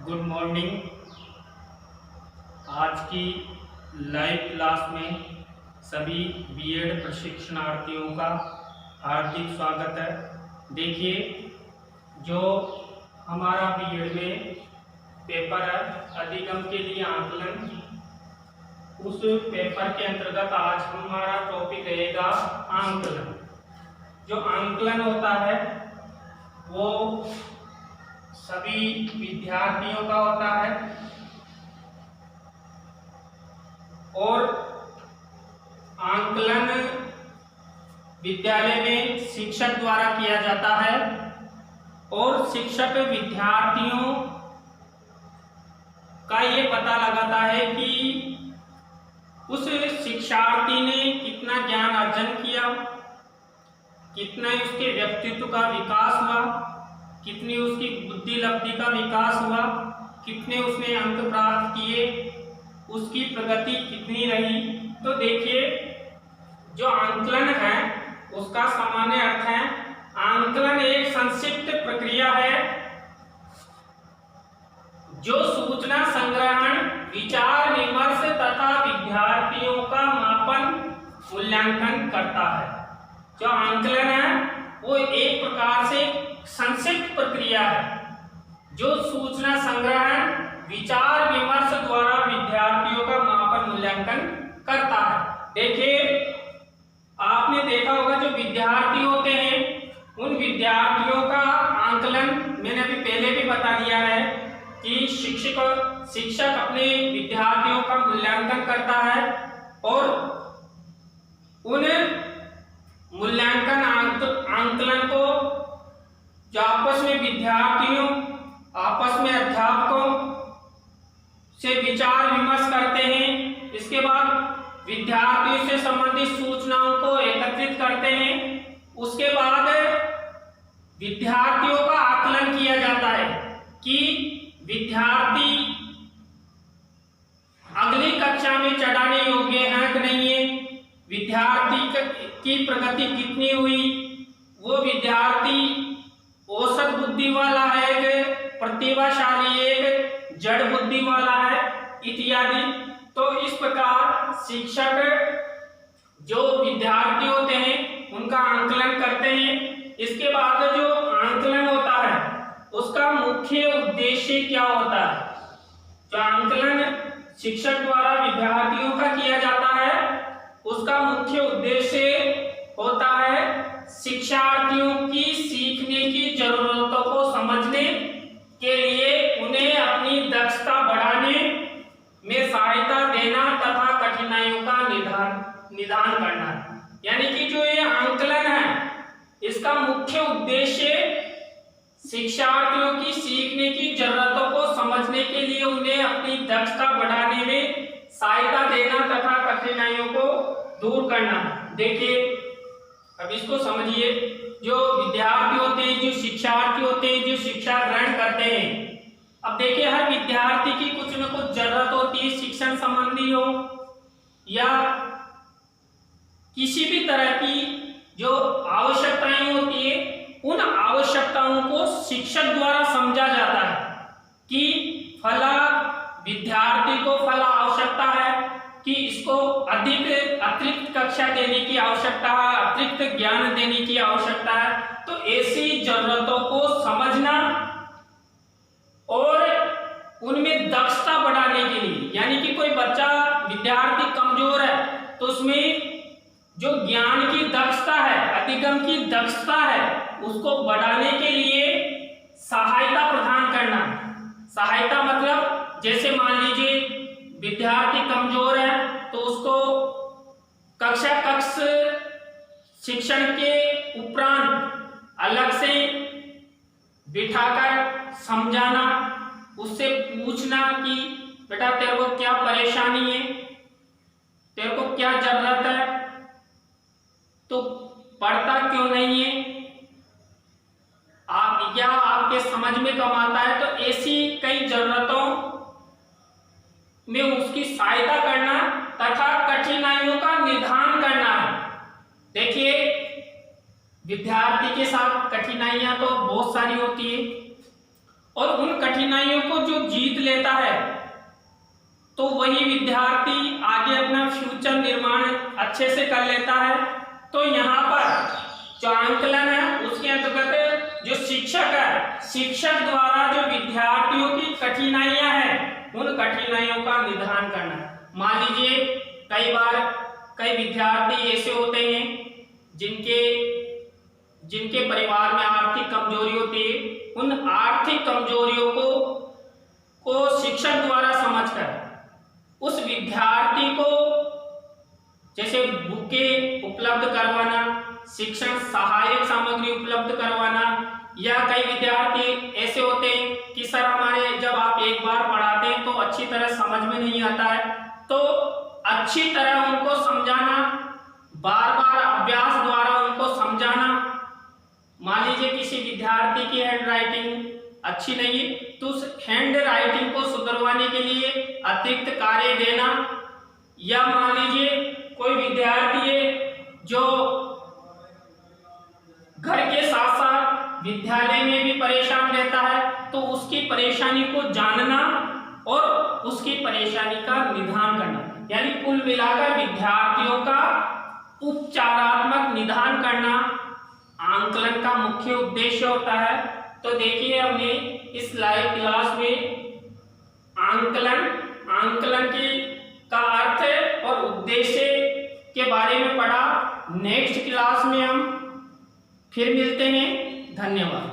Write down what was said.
Good morning. आज की live class में सभी बीएड प्रशिक्षणार्थियों का हार्दिक स्वागत है। देखिए, जो हमारा बीएड में पेपर है अधिगम के लिए आकलन, उस पेपर के अंतर्गत आज हमारा टॉपिक रहेगा आंकलन। जो आंकलन होता है वो सभी विद्यार्थियों का होता है और आंकलन विद्यालय में शिक्षक द्वारा किया जाता है और शिक्षक विद्यार्थियों का ये पता लगाता है कि उस शिक्षार्थी ने कितना ज्ञान अर्जन किया, कितना उसके व्यक्तित्व का विकास हुआ, कितनी उसकी बुद्धि लब्धि का विकास हुआ, कितने उसने अंक प्राप्त किए, उसकी प्रगति कितनी रही। तो देखिए, जो आंकलन है उसका सामान्य अर्थ है आंकलन एक संक्षिप्त प्रक्रिया है जो सूचना संग्रहण, विचार विमर्श तथा विद्यार्थियों का मापन मूल्यांकन करता है। जो आंकलन है वो एक प्रकार से संक्षिप्त प्रक्रिया है जो सूचना संग्रहण, विचार विमर्श द्वारा विद्यार्थियों का मापन मूल्यांकन करता है। देखिए, आपने देखा होगा जो विद्यार्थी होते हैं उन विद्यार्थियों का आंकलन मैंने अभी पहले भी बता दिया है कि शिक्षक अपने विद्यार्थियों का मूल्यांकन करता है और उन मूल्यांकन आंकलन को जो आपस में विद्यार्थियों, आपस में अध्यापकों से विचार विमर्श करते हैं। इसके बाद विद्यार्थियों से संबंधित सूचनाओं को एकत्रित करते हैं। उसके बाद विद्यार्थियों का आकलन किया जाता है कि विद्यार्थी अगली कक्षा में चढ़ाने योग्य है कि नहीं है, विद्यार्थी की प्रगति कितनी हुई, वो विद्यार्थी औसत बुद्धि वाला है कि प्रतिभाशाली है, जड़ बुद्धि वाला है इत्यादि। तो इस प्रकार शिक्षक जो विद्यार्थी होते हैं उनका आंकलन करते हैं। इसके बाद जो आंकलन होता है उसका मुख्य उद्देश्य क्या होता है। जो आंकलन शिक्षक द्वारा विद्यार्थियों का किया जाता है उसका मुख्य उद्देश्य होता है शिक्षार्थियों की सीखने की जरूरतों को समझने के लिए उन्हें अपनी दक्षता बढ़ाने में सहायता देना तथा कठिनाइयों का निदान करना। यानी कि जो ये आंकलन है इसका मुख्य उद्देश्य शिक्षार्थियों की सीखने की जरूरतों को समझने के लिए उन्हें अपनी दक्षता बढ़ाने में सहायता देना तथा कठिनाइयों को दूर करना। देखिए, अब इसको समझिए। जो विद्यार्थी होते हैं, जो शिक्षार्थी होते हैं, जो शिक्षा ग्रहण करते हैं, अब देखिए हर विद्यार्थी की कुछ न कुछ जरूरत होती है, शिक्षण संबंधी हो या किसी भी तरह की जो आवश्यकताएं होती है, उन आवश्यकताओं को शिक्षक द्वारा समझा जाता है कि फला विद्यार्थी को फला आवश्यकता है कि इसको अतिरिक्त कक्षा देने की आवश्यकता है, अतिरिक्त ज्ञान देने की आवश्यकता है। तो ऐसी जरूरतों को समझना और उनमें दक्षता बढ़ाने के लिए, यानी कि कोई बच्चा विद्यार्थी कमजोर है तो उसमें जो ज्ञान की दक्षता है, अधिगम की दक्षता है, उसको बढ़ाने के लिए सहायता प्रदान करना। सहायता मतलब जैसे मान लीजिए विद्यार्थी कमजोर है तो उसको कक्ष शिक्षण के उपरांत अलग से बिठाकर समझाना, उससे पूछना कि बेटा तेरे को क्या परेशानी है, तेरे को क्या जरूरत है, तो पढ़ता क्यों नहीं है, आप या आपके समझ में कम आता है। तो ऐसी कई जरूरतों में उसकी सहायता करना तथा कठिनाइयों का निदान करना है। देखिए, विद्यार्थी के साथ कठिनाइयां तो बहुत सारी होती है और उन कठिनाइयों को जो जीत लेता है तो वही विद्यार्थी आगे अपना फ्यूचर निर्माण अच्छे से कर लेता है। तो यहाँ पर जो आंकलन है उसके अंतर्गत जो शिक्षक है, शिक्षक द्वारा जो विद्यार्थियों की कठिनाइयां हैं उन कठिनाइयों का निदान करना है। मान लीजिए कई बार कई विद्यार्थी ऐसे होते हैं जिनके परिवार में आर्थिक कमजोरी होती है, उन आर्थिक कमजोरियों को शिक्षक द्वारा समझकर उस विद्यार्थी को जैसे बुकें उपलब्ध करवाना, शिक्षण सहायक सामग्री उपलब्ध करवाना, या कई विद्यार्थी ऐसे होते हैं कि सर हमारे जब आप एक बार पढ़ाते हैं तो अच्छी तरह समझ में नहीं आता है, तो अच्छी तरह उनको समझाना, बार बार अभ्यास द्वारा उनको समझाना। मान लीजिए किसी विद्यार्थी की हैंड राइटिंग अच्छी नहीं है तो उस हैंड राइटिंग को सुधरवाने के लिए अतिरिक्त कार्य देना, या मान लीजिए कोई विद्यार्थी है जो घर के साथ साथ विद्यालय में भी परेशान रहता है तो उसकी परेशानी को जानना और उसकी परेशानी का निदान करना, यानी कुल मिलाकर विद्यार्थियों का उपचारात्मक निदान करना आंकलन का मुख्य उद्देश्य होता है। तो देखिए हमने इस लाइव क्लास में आंकलन का अर्थ और उद्देश्य के बारे में पढ़ा। नेक्स्ट क्लास में हम फिर मिलते हैं। धन्यवाद।